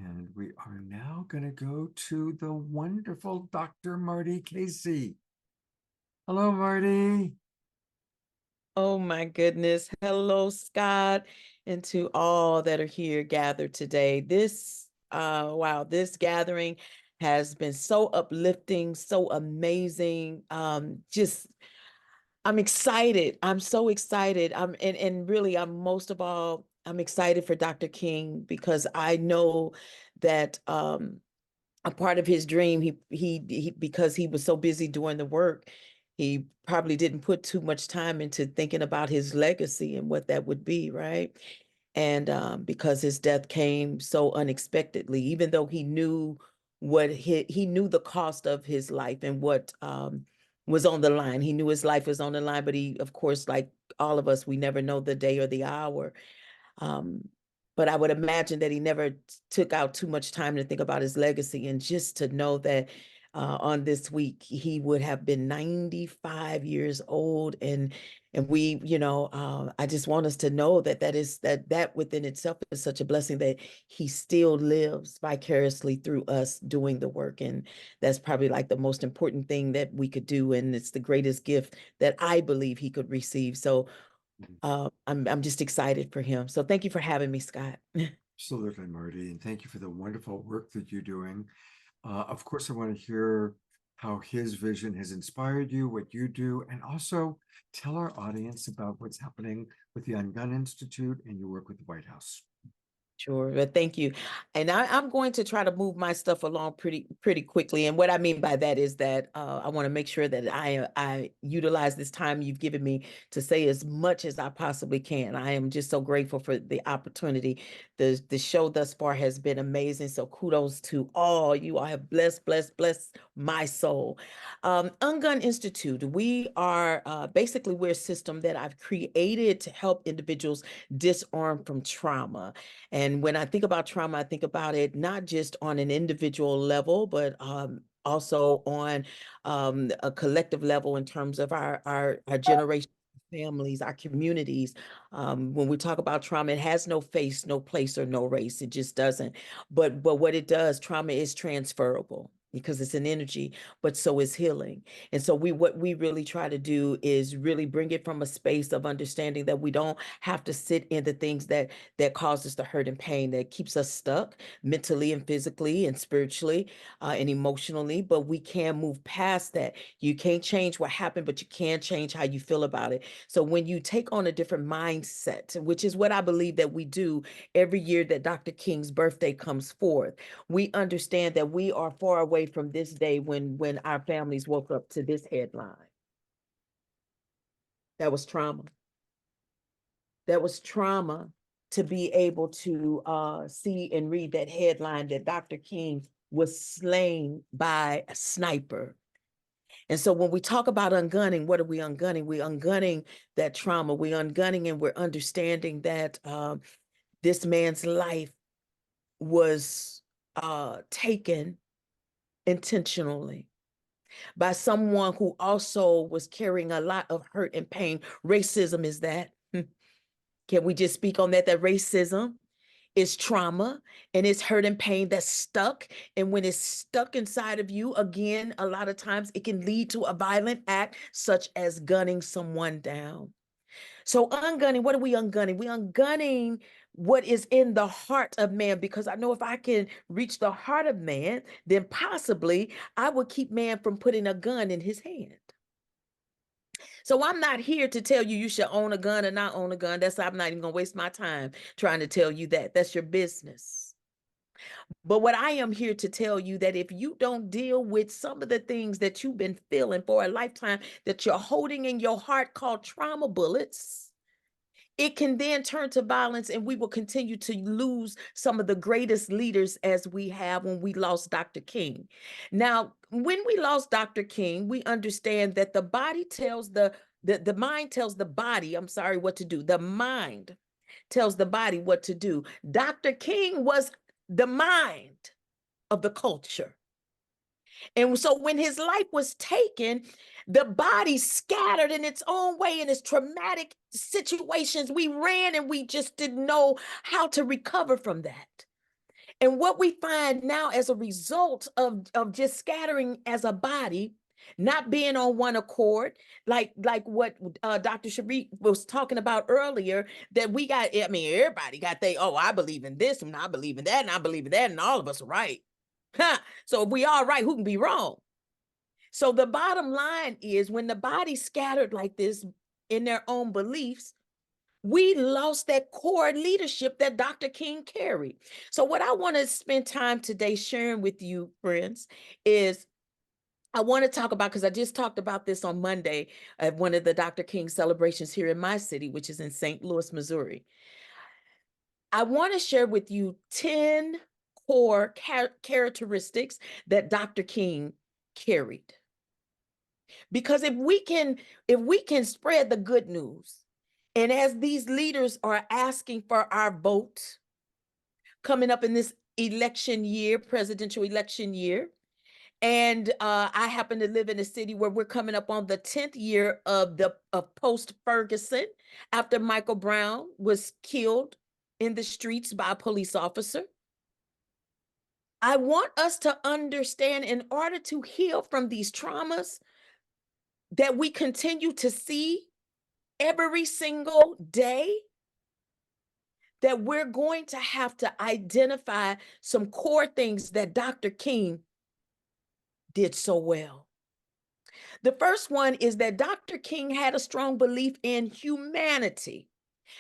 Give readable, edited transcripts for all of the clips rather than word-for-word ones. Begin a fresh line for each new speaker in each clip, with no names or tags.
And we are now going to go to the wonderful Dr. Marty Casey. Hello, Marty.
Oh my goodness. Hello, Scott, and to all that are here gathered today. Wow, this gathering has been so uplifting, so amazing. I'm excited. I'm so excited. And really I'm most of all, I'm excited for Dr. King because I know that a part of his dream, he because he was so busy doing the work, he probably didn't put too much time into thinking about his legacy and what that would be, right? And because his death came so unexpectedly, even though he knew what he knew the cost of his life and what was on the line. He knew his life was on the line, but he, of course, like all of us, we never know the day or the hour. Um, but I would imagine that he never took out too much time to think about his legacy, and just to know that on this week he would have been 95 years old, and we, I just want us to know that that within itself is such a blessing that he still lives vicariously through us doing the work, and that's probably like the most important thing that we could do, and it's the greatest gift that I believe he could receive. So I'm just excited for him. So thank you for having me, Scott.
Absolutely, Marty. And thank you for the wonderful work that you're doing. Of course, I want to hear how his vision has inspired you, what you do, and also tell our audience about what's happening with the Ungun Institute and your work with the White House.
Sure, but thank you. And I'm going to try to move my stuff along pretty quickly. And what I mean by that is that I want to make sure that I utilize this time you've given me to say as much as I possibly can. I am just so grateful for the opportunity. The show thus far has been amazing. So kudos to all. You all have blessed my soul. Ungun Institute, we are basically, we're a system that I've created to help individuals disarm from trauma. And when I think about trauma, I think about it not just on an individual level, but also on a collective level in terms of our generation, families, our communities. When we talk about trauma, it has no face, no place, or no race. It just doesn't. But what it does, trauma is transferable because it's an energy, but so is healing. And so what we really try to do is really bring it from a space of understanding that we don't have to sit in the things that cause us the hurt and pain, that keeps us stuck mentally and physically and spiritually and emotionally, but we can move past that. You can't change what happened, but you can change how you feel about it. So when you take on a different mindset, which is what I believe that we do every year that Dr. King's birthday comes forth, we understand that we are far away from this day when our families woke up to this headline. That was trauma. That was trauma to be able to see and read that headline that Dr. King was slain by a sniper. And so when we talk about ungunning, what are we ungunning? We're ungunning that trauma. We're ungunning, and we're understanding that this man's life was taken intentionally by someone who also was carrying a lot of hurt and pain. Racism is that. Can we just speak on that? That racism is trauma and it's hurt and pain that's stuck. And when it's stuck inside of you, again, a lot of times it can lead to a violent act, such as gunning someone down. So ungunning, what are we ungunning? We ungunning what is in the heart of man, because I know if I can reach the heart of man, then possibly I would keep man from putting a gun in his hand. So I'm not here to tell you you should own a gun or not own a gun. I'm not even gonna waste my time trying to tell you that. That's your business. But what I am here to tell you, that if you don't deal with some of the things that you've been feeling for a lifetime, that you're holding in your heart, called trauma bullets, it can then turn to violence, and we will continue to lose some of the greatest leaders, as we have when we lost Dr. King. Now, when we lost Dr. King, we understand that the body tells the mind tells the body, I'm sorry, what to do. The mind tells the body what to do. Dr. King was the mind of the culture. And so when his life was taken, the body scattered in its own way in its traumatic situations. We ran and we just didn't know how to recover from that. And what we find now as a result of just scattering as a body, not being on one accord, like what Dr. Sharif was talking about earlier, that we got, I mean, everybody got they, oh, I believe in this, and I believe in that, and I believe in that, and all of us are right. So if we all right, who can be wrong? So the bottom line is, when the body scattered like this in their own beliefs, we lost that core leadership that Dr. King carried. So what I want to spend time today sharing with you, friends, is I want to talk about, because I just talked about this on Monday at one of the Dr. King celebrations here in my city, which is in St. Louis, Missouri. I want to share with you 10 core characteristics that Dr. King carried. Because if we can spread the good news, and as these leaders are asking for our vote coming up in this election year, presidential election year, and I happen to live in a city where we're coming up on the 10th year of post Ferguson, after Michael Brown was killed in the streets by a police officer. I want us to understand, in order to heal from these traumas that we continue to see every single day, that we're going to have to identify some core things that Dr. King did so well. The first one is that Dr. King had a strong belief in humanity.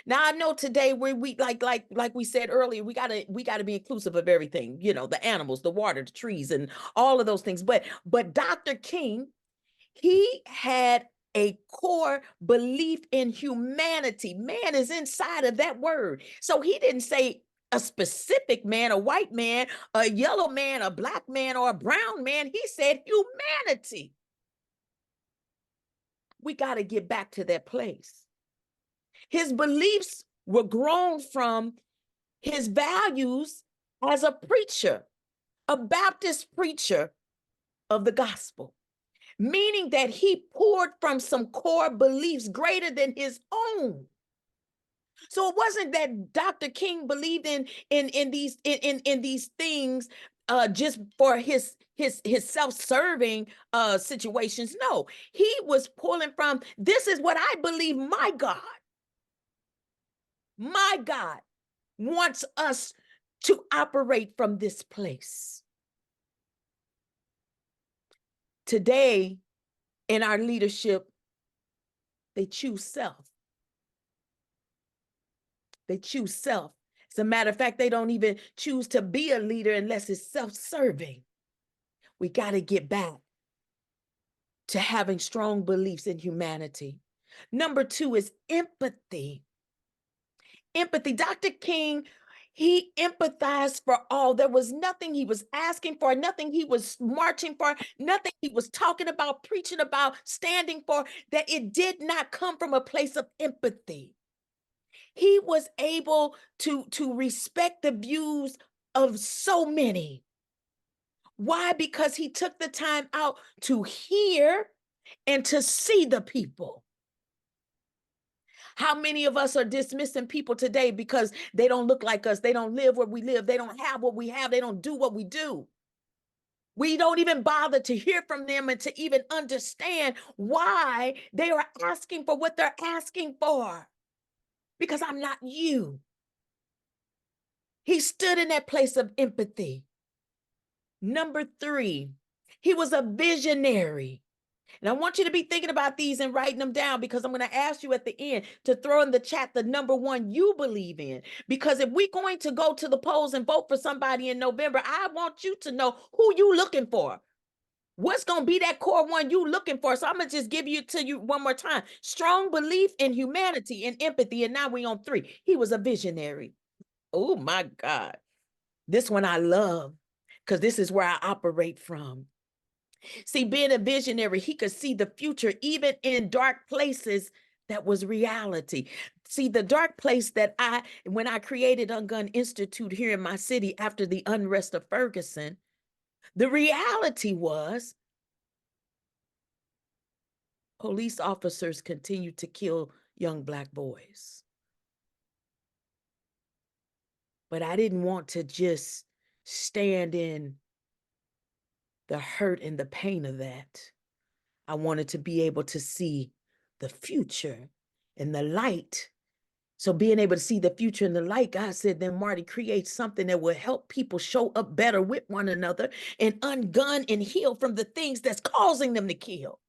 Now, I know today we like we said earlier, we gotta be inclusive of everything, you know, the animals, the water, the trees, and all of those things. But Dr. King, he had a core belief in humanity. Man is inside of that word. So he didn't say a specific man, a white man, a yellow man, a black man, or a brown man. He said humanity. We got to get back to that place. His beliefs were grown from his values as a preacher, a Baptist preacher of the gospel, meaning that he poured from some core beliefs greater than his own. So it wasn't that Dr. King believed in these things just for his self-serving situations. No, he was pulling from, this is what I believe my God wants us to operate from this place. Today, in our leadership, they choose self. They choose self. As a matter of fact, they don't even choose to be a leader unless it's self-serving. We got to get back to having strong beliefs in humanity. Number two is empathy. Empathy. Dr. King, he empathized for all. There was nothing he was asking for, nothing he was marching for, nothing he was talking about, preaching about, standing for, that it did not come from a place of empathy. He was able to respect the views of so many. Why? Because he took the time out to hear and to see the people. How many of us are dismissing people today because they don't look like us, they don't live where we live, they don't have what we have, they don't do what we do? We don't even bother to hear from them and to even understand why they are asking for what they're asking for. Because I'm not you. He stood in that place of empathy. Number three, he was a visionary. And I want you to be thinking about these and writing them down, because I'm going to ask you at the end to throw in the chat the number one you believe in. Because if we're going to go to the polls and vote for somebody in November, I want you to know who you looking for. What's going to be that core one you looking for? So I'm going to just give you to you one more time. Strong belief in humanity and empathy. And now we're on three. He was a visionary. Oh my God. This one I love, because this is where I operate from. See, being a visionary, he could see the future, even in dark places. That was reality. See, the dark place that when I created Ungun Institute here in my city after the unrest of Ferguson, the reality was police officers continued to kill young Black boys. But I didn't want to just stand in the hurt and the pain of that. I wanted to be able to see the future and the light. So being able to see the future and the light, God said, then Marty, create something that will help people show up better with one another and ungun and heal from the things that's causing them to kill.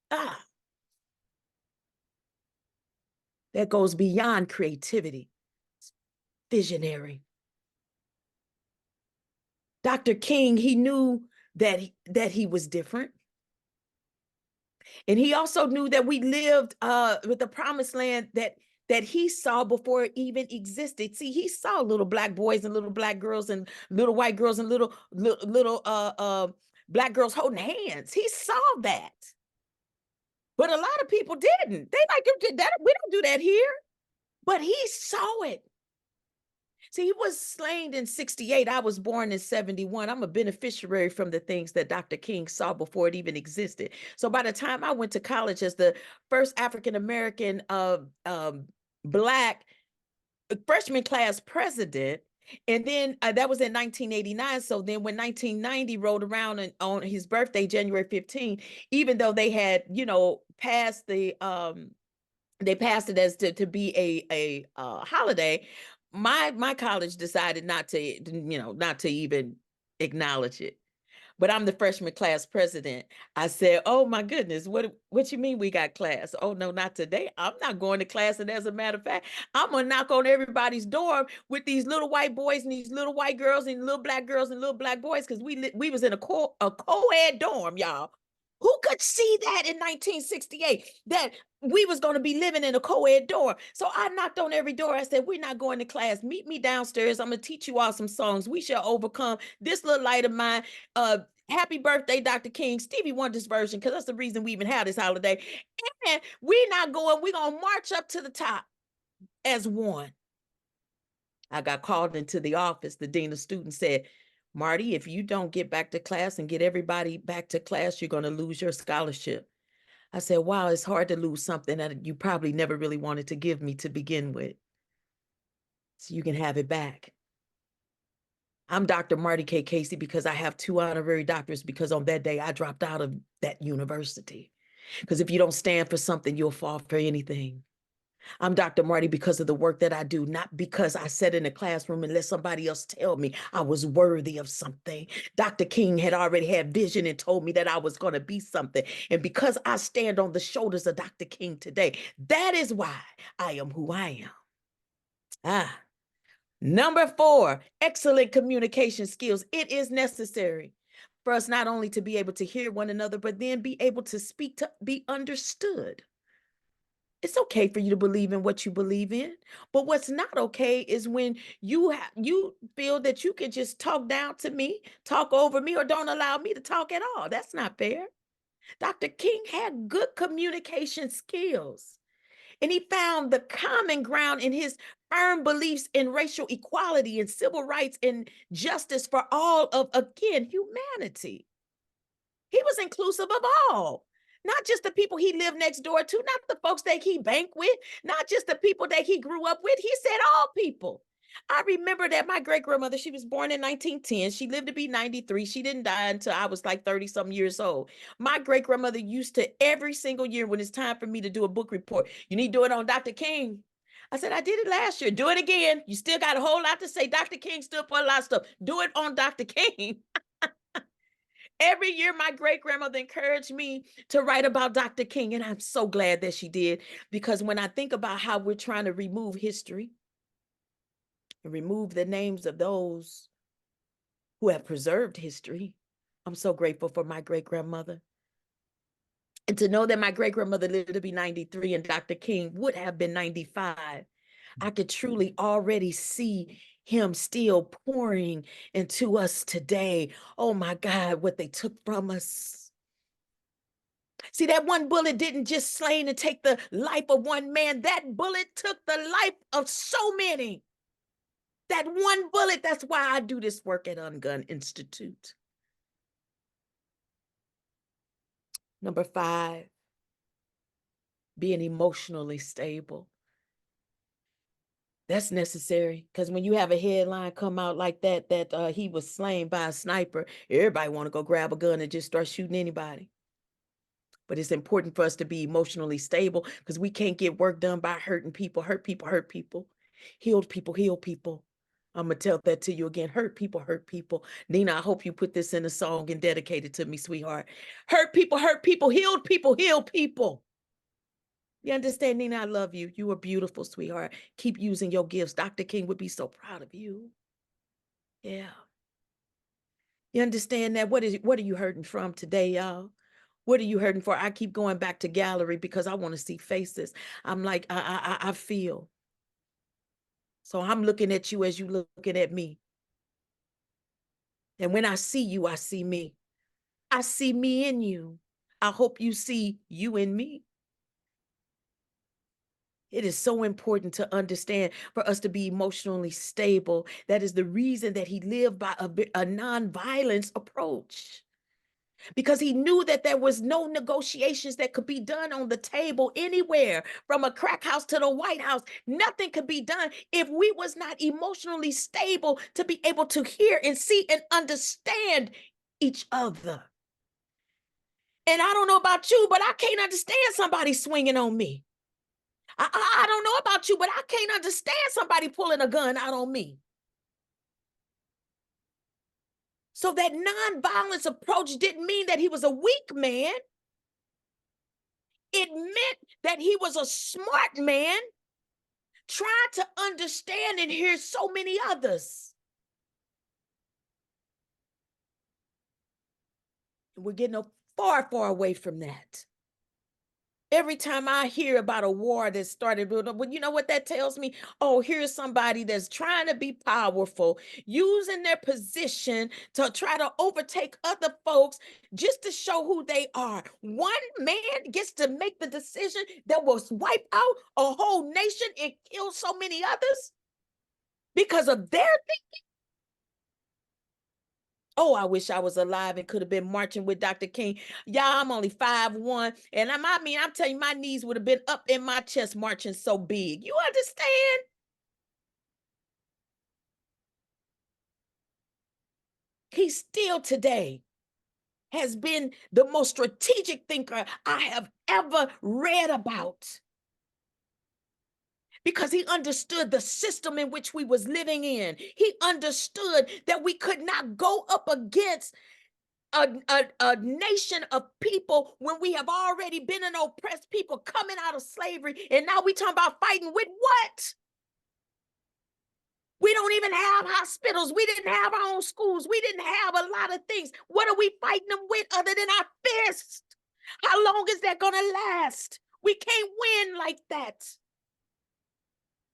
That goes beyond creativity. It's visionary. Dr. King, he knew that he was different. And he also knew that we lived with the promised land that he saw before it even existed. See, he saw little black boys and little black girls and little white girls and little black girls holding hands. He saw that. But a lot of people didn't. They like that. We don't do that here. But he saw it. See, he was slain in 68. I was born in 71. I'm a beneficiary from the things that Dr. King saw before it even existed. So by the time I went to college as the first African-American Black freshman class president, and then that was in 1989. So then when 1990 rolled around and on his birthday, January 15, even though they had, passed the they passed it as to be a holiday, my college decided not to even acknowledge it. But I'm the freshman class president. I said, oh my goodness, what you mean we got class? Oh no, not today. I'm not going to class. And as a matter of fact, I'm gonna knock on everybody's door with these little white boys and these little white girls and little black girls and little black boys, because we was in a co-ed dorm, y'all. Who could see that in 1968, that we was going to be living in a co-ed dorm? So I knocked on every door. I said, we're not going to class. Meet me downstairs. I'm going to teach you all some songs. We shall overcome. This little light of mine. Happy birthday, Dr. King. Stevie Wonder's version, because that's the reason we even have this holiday. And we're not going. We're going to march up to the top as one. I got called into the office. The dean of students said, Marty, if you don't get back to class and get everybody back to class, you're going to lose your scholarship. I said, wow, it's hard to lose something that you probably never really wanted to give me to begin with. So you can have it back. I'm Dr. Marty K. Casey because I have 2 honorary doctorates, because on that day I dropped out of that university. Because if you don't stand for something, you'll fall for anything. I'm Dr. Marty because of the work that I do, not because I sat in a classroom and let somebody else tell me I was worthy of something. Dr. King had already had vision and told me that I was going to be something. And because I stand on the shoulders of Dr. King today, that is why I am who I am. Number 4, excellent communication skills. It is necessary for us not only to be able to hear one another, but then be able to speak, to be understood. It's okay for you to believe in what you believe in, but what's not okay is when you feel that you can just talk down to me, talk over me, or don't allow me to talk at all. That's not fair. Dr. King had good communication skills, and he found the common ground in his firm beliefs in racial equality and civil rights and justice for all of, again, humanity. He was inclusive of all, not just the people he lived next door to, not the folks that he banked with, not just the people that he grew up with. He said all people. I remember that my great-grandmother, she was born in 1910. She lived to be 93. She didn't die until I was like 30-some years old. My great-grandmother used to, every single year when it's time for me to do a book report, you need to do it on Dr. King. I said, I did it last year. Do it again. You still got a whole lot to say. Dr. King stood for a lot of stuff. Do it on Dr. King. Every year, my great-grandmother encouraged me to write about Dr. King, and I'm so glad that she did, because when I think about how we're trying to remove history and remove the names of those who have preserved history, I'm so grateful for my great-grandmother. And to know that my great-grandmother lived to be 93 and Dr. King would have been 95, I could truly already see him still pouring into us today. Oh my God, what they took from us. See, that one bullet didn't just slay and take the life of one man. That bullet took the life of so many. That one bullet, that's why I do this work at Ungun Institute. Number 5, being emotionally stable. That's necessary, because when you have a headline come out like that, he was slain by a sniper, everybody want to go grab a gun and just start shooting anybody. But it's important for us to be emotionally stable, because we can't get work done by hurting people. Hurt people, hurt people. Healed people, heal people. I'm going to tell that to you again. Hurt people, hurt people. Nina, I hope you put this in a song and dedicate it to me, sweetheart. Hurt people, healed people, heal people. You understand, Nina? I love you. You are beautiful, sweetheart. Keep using your gifts. Dr. King would be so proud of you. Yeah. You understand that? What are you hurting from today, y'all? What are you hurting for? I keep going back to gallery because I want to see faces. I'm like, I feel. So I'm looking at you as you looking at me. And when I see you, I see me. I see me in you. I hope you see you in me. It is so important to understand for us to be emotionally stable. That is the reason that he lived by a non-violence approach, because he knew that there was no negotiations that could be done on the table anywhere, from a crack house to the White House. Nothing could be done if we was not emotionally stable to be able to hear and see and understand each other. And I don't know about you, but I can't understand somebody swinging on me. I don't know about you, but I can't understand somebody pulling a gun out on me. So that nonviolence approach didn't mean that he was a weak man. It meant that he was a smart man trying to understand and hear so many others. We're getting far, far away from that. Every time I hear about a war that started, well, you know what that tells me? Oh, here's somebody that's trying to be powerful, using their position to try to overtake other folks just to show who they are. One man gets to make the decision that will wipe out a whole nation and kill so many others because of their thinking. Oh, I wish I was alive and could have been marching with Dr. King. Y'all, I'm only 5'1", and I'm telling you, my knees would have been up in my chest marching so big. You understand? He still today has been the most strategic thinker I have ever read about, because he understood the system in which we was living in. He understood that we could not go up against a nation of people when we have already been an oppressed people coming out of slavery, and now we talking about fighting with what? We don't even have hospitals. We didn't have our own schools. We didn't have a lot of things. What are we fighting them with other than our fists? How long is that gonna last? We can't win like that.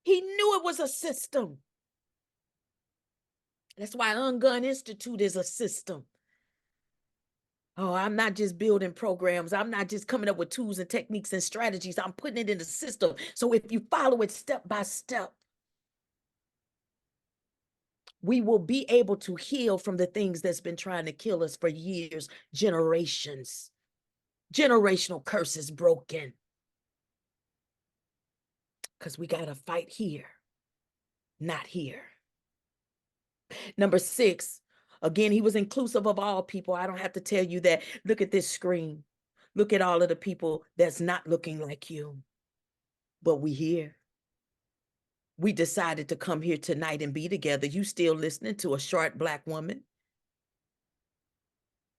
He knew it was a system. That's why Ungun Institute is a system. Oh, I'm not just building programs. I'm not just coming up with tools and techniques and strategies. I'm putting it in the system. So if you follow it step by step, we will be able to heal from the things that's been trying to kill us for years, generations. Generational curses broken. Because we got to fight here, not here. Number 6, again, he was inclusive of all people. I don't have to tell you that. Look at this screen. Look at all of the people that's not looking like you. But we here. We decided to come here tonight and be together. You still listening to a short Black woman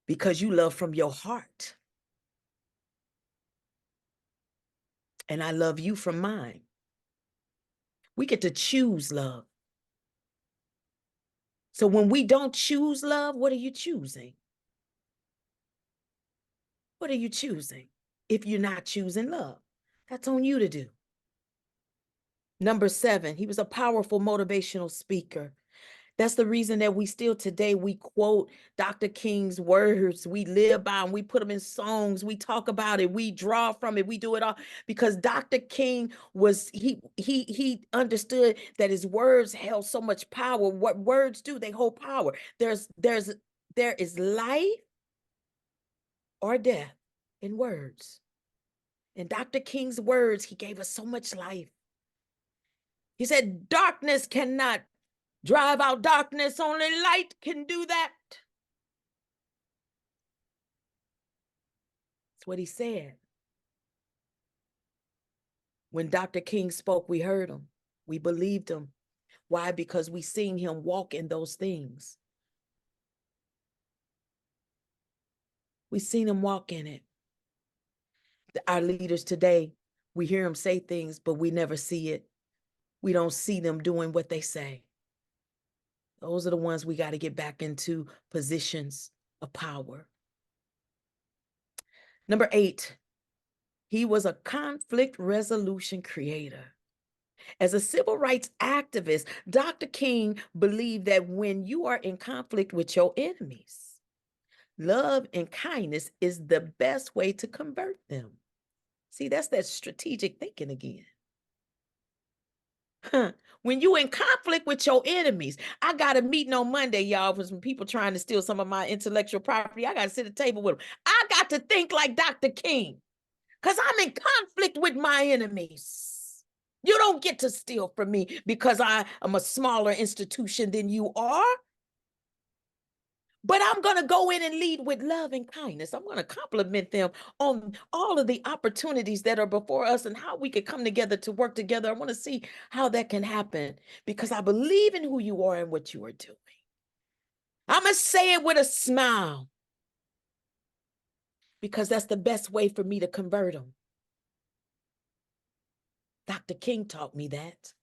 because you love from your heart. And I love you from mine. We get to choose love. So when we don't choose love, what are you choosing? What are you choosing? If you're not choosing love, that's on you to do. Number 7, he was a powerful motivational speaker. That's the reason that we still today, we quote Dr. King's words. We live by them. We put them in songs. We talk about it. We draw from it. We do it all because Dr. King was, he understood that his words held so much power. What words do, they hold power. There is life or death in words. In Dr. King's words, he gave us so much life. He said, darkness cannot drive out darkness. Only light can do that. That's what he said. When Dr. King spoke, we heard him. We believed him. Why? Because we seen him walk in those things. We seen him walk in it. Our leaders today, we hear them say things, but we never see it. We don't see them doing what they say. Those are the ones we got to get back into positions of power. Number 8, he was a conflict resolution creator. As a civil rights activist, Dr. King believed that when you are in conflict with your enemies, love and kindness is the best way to convert them. See, that's that strategic thinking again. When you in conflict with your enemies, I got a meeting on Monday, y'all, with some people trying to steal some of my intellectual property. I got to sit at the table with them. I got to think like Dr. King because I'm in conflict with my enemies. You don't get to steal from me because I am a smaller institution than you are. But I'm going to go in and lead with love and kindness. I'm going to compliment them on all of the opportunities that are before us and how we can come together to work together. I want to see how that can happen because I believe in who you are and what you are doing. I'm going to say it with a smile because that's the best way for me to convert them. Dr. King taught me that.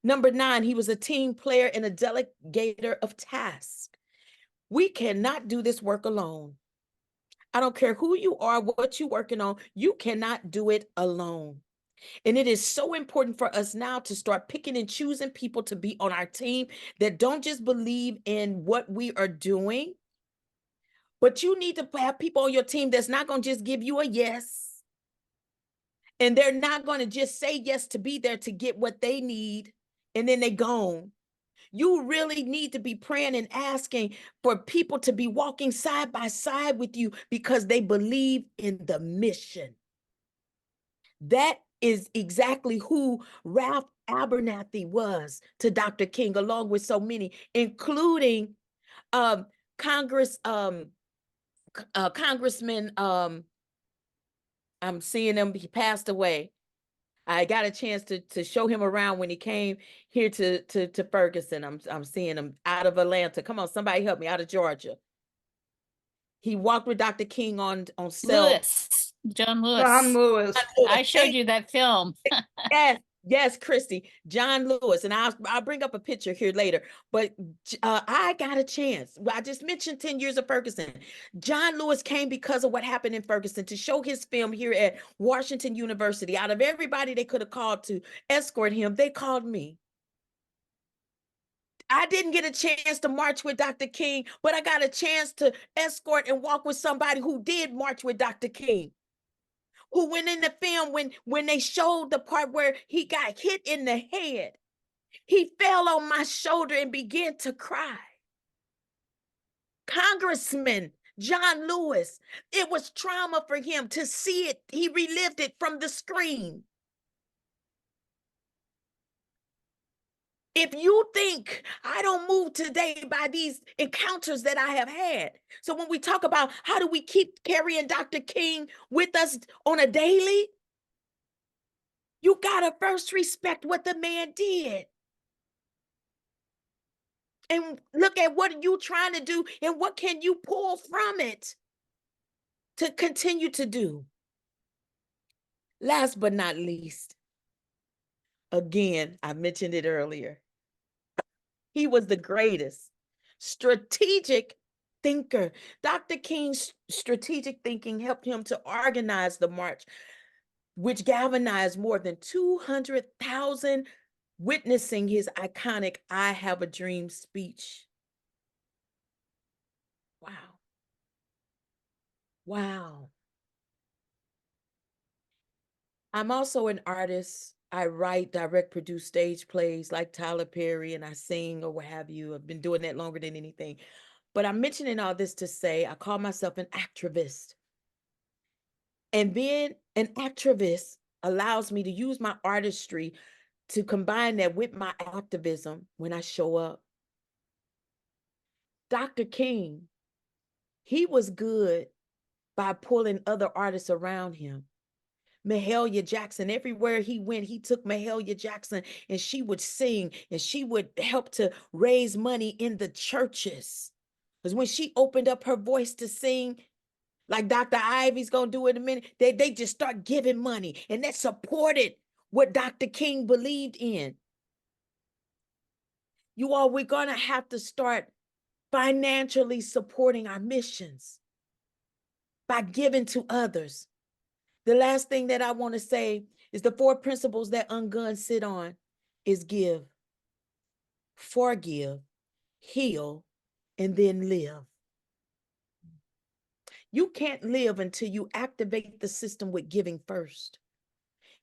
Number 9, he was a team player and a delegator of tasks. We cannot do this work alone. I don't care who you are, what you're working on, you cannot do it alone. And it is so important for us now to start picking and choosing people to be on our team that don't just believe in what we are doing, but you need to have people on your team that's not going to just give you a yes. And they're not going to just say yes to be there to get what they need, and then they gone. You really need to be praying and asking for people to be walking side by side with you because they believe in the mission. That is exactly who Ralph Abernathy was to Dr. King, along with so many, including Congressman, I'm seeing him, he passed away. I got a chance to show him around when he came here to Ferguson. I'm seeing him out of Atlanta. Come on, somebody help me, out of Georgia. He walked with Dr. King on cell.
John Lewis.
John Lewis.
I showed you that film.
Yes, Christy, John Lewis, and I'll bring up a picture here later. But I got a chance. I just mentioned 10 years of Ferguson. John Lewis came because of what happened in Ferguson to show his film here at Washington University. Out of everybody they could have called to escort him, they called me. I didn't get a chance to march with Dr. King, but I got a chance to escort and walk with somebody who did march with Dr. King. Who went in the film when they showed the part where he got hit in the head. He fell on my shoulder and began to cry. Congressman John Lewis, it was trauma for him to see it. He relived it from the screen. If you think I don't move today by these encounters that I have had. So when we talk about how do we keep carrying Dr. King with us on a daily, you got to first respect what the man did. And look at what you're trying to do and what can you pull from it to continue to do. Last but not least, again, I mentioned it earlier. He was the greatest strategic thinker. Dr. King's strategic thinking helped him to organize the march, which galvanized more than 200,000 witnessing his iconic "I Have a Dream" speech. Wow. Wow. I'm also an artist. I write, direct, produce stage plays like Tyler Perry, and I sing or what have you. I've been doing that longer than anything. But I'm mentioning all this to say I call myself an activist. And being an activist allows me to use my artistry to combine that with my activism when I show up. Dr. King, he was good by pulling other artists around him. Mahalia Jackson, everywhere he went, he took Mahalia Jackson and she would sing and she would help to raise money in the churches. Because when she opened up her voice to sing, like Dr. Ivy's gonna do in a minute, they just start giving money, and that supported what Dr. King believed in. You all, we're gonna have to start financially supporting our missions by giving to others. The last thing that I want to say is the 4 principles that Ungun sit on is give, forgive, heal, and then live. You can't live until you activate the system with giving first.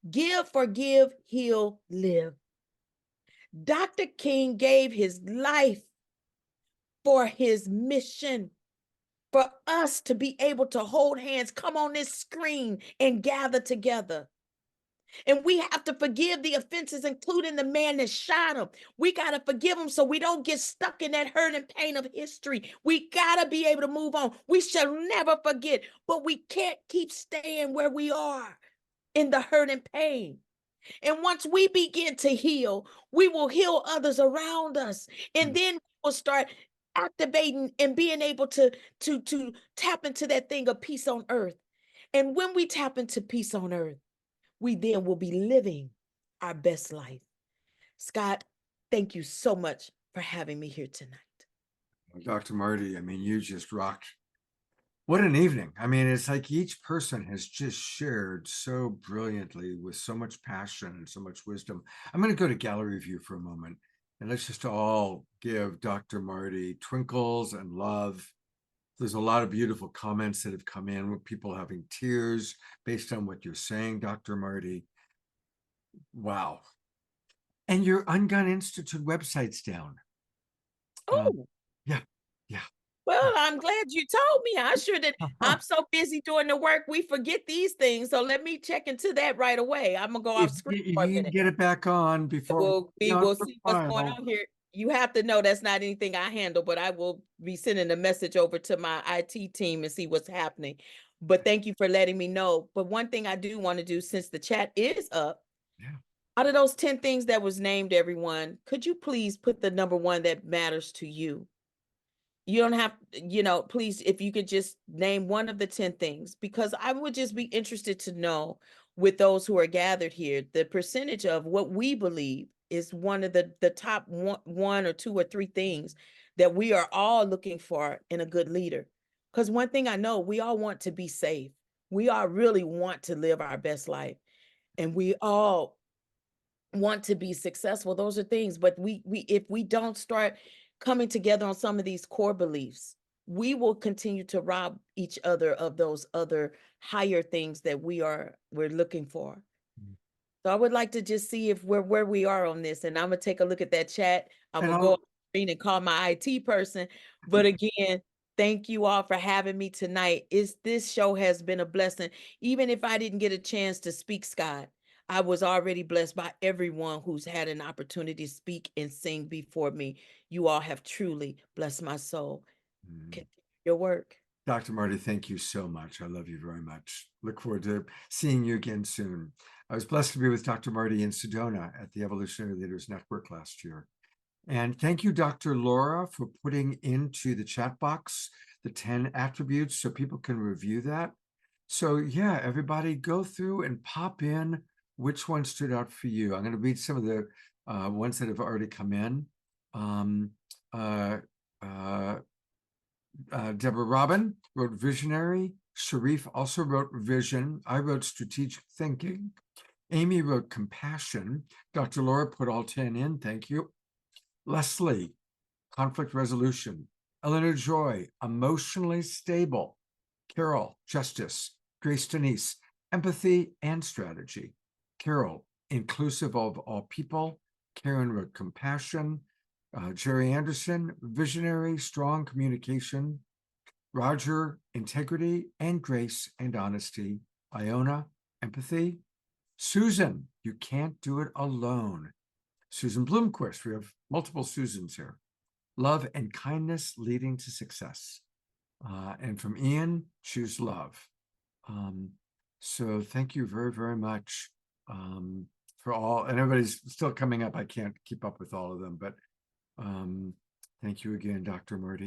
Give, forgive, heal, live. Dr. King gave his life for his mission, for us to be able to hold hands, come on this screen and gather together. And we have to forgive the offenses, including the man that shot him. We got to forgive him so we don't get stuck in that hurt and pain of history. We got to be able to move on. We shall never forget, but we can't keep staying where we are in the hurt and pain. And once we begin to heal, we will heal others around us. And then we'll start activating and being able to tap into that thing of peace on earth. And when we tap into peace on earth, we then will be living our best life. Scott, thank you so much for having me here tonight.
Dr. Marty, I mean, you just rocked. What an evening. I mean, it's like each person has just shared so brilliantly with so much passion and so much wisdom. I'm going to go to gallery view for a moment, and let's just all give Dr. Marty twinkles and love. There's a lot of beautiful comments that have come in with people having tears based on what you're saying, Dr. Marty. Wow. And your Ungun Institute website's down.
Oh,
Yeah.
well, I'm glad you told me. I sure did. I'm so busy doing the work, we forget these things. So let me check into that right away. I'm gonna go off screen
If
for a
you can
minute.
get it back on before
We
on
will
the
see what's going
file.
on here. You have to know that's not anything I handle, but I will be sending a message over to my IT team and see what's happening. But thank you for letting me know. But one thing I do want to do, since the chat is up,
Yeah.
out of those 10 things that was named, everyone, could you please put the number 1 that matters to you? You don't have, please, if you could just name one of the 10 things, because I would just be interested to know, with those who are gathered here, the percentage of what we believe is one of the top one or 2 or 3 things that we are all looking for in a good leader. Because one thing I know, we all want to be safe. We all really want to live our best life. And we all want to be successful. Those are things, but we if we don't start coming together on some of these core beliefs, we will continue to rob each other of those other higher things that we're looking for. So I would like to just see if we're where we are on this, and I'm gonna take a look at that chat. I'm
And
gonna go on the screen and call my IT person. But again, thank you all for having me tonight. This show has been a blessing. Even if I didn't get a chance to speak, Scott, I was already blessed by everyone who's had an opportunity to speak and sing before me. You all have truly blessed my soul. Continue your work.
Dr. Marty, thank you so much. I love you very much. Look forward to seeing you again soon. I was blessed to be with Dr. Marty in Sedona at the Evolutionary Leaders Network last year. And thank you, Dr. Laura, for putting into the chat box the 10 attributes so people can review that. So yeah, everybody go through and pop in which one stood out for you. I'm going to read some of the ones that have already come in. Deborah Robin wrote visionary. Sharif also wrote vision. I wrote strategic thinking. Amy wrote compassion. Dr. Laura put all 10 in. Thank you. Leslie, conflict resolution. Eleanor Joy, emotionally stable. Carol, justice. Grace Denise, empathy and strategy. Carol, inclusive of all people. Karen wrote compassion. Jerry Anderson, visionary, strong communication. Roger, integrity and grace and honesty. Iona, empathy. Susan, you can't do it alone. Susan Bloomquist, we have multiple Susans here. Love and kindness leading to success. And from Ian, choose love. So thank you very, very much for all, and everybody's still coming up. I can't keep up with all of them, but thank you again, Dr. Marty.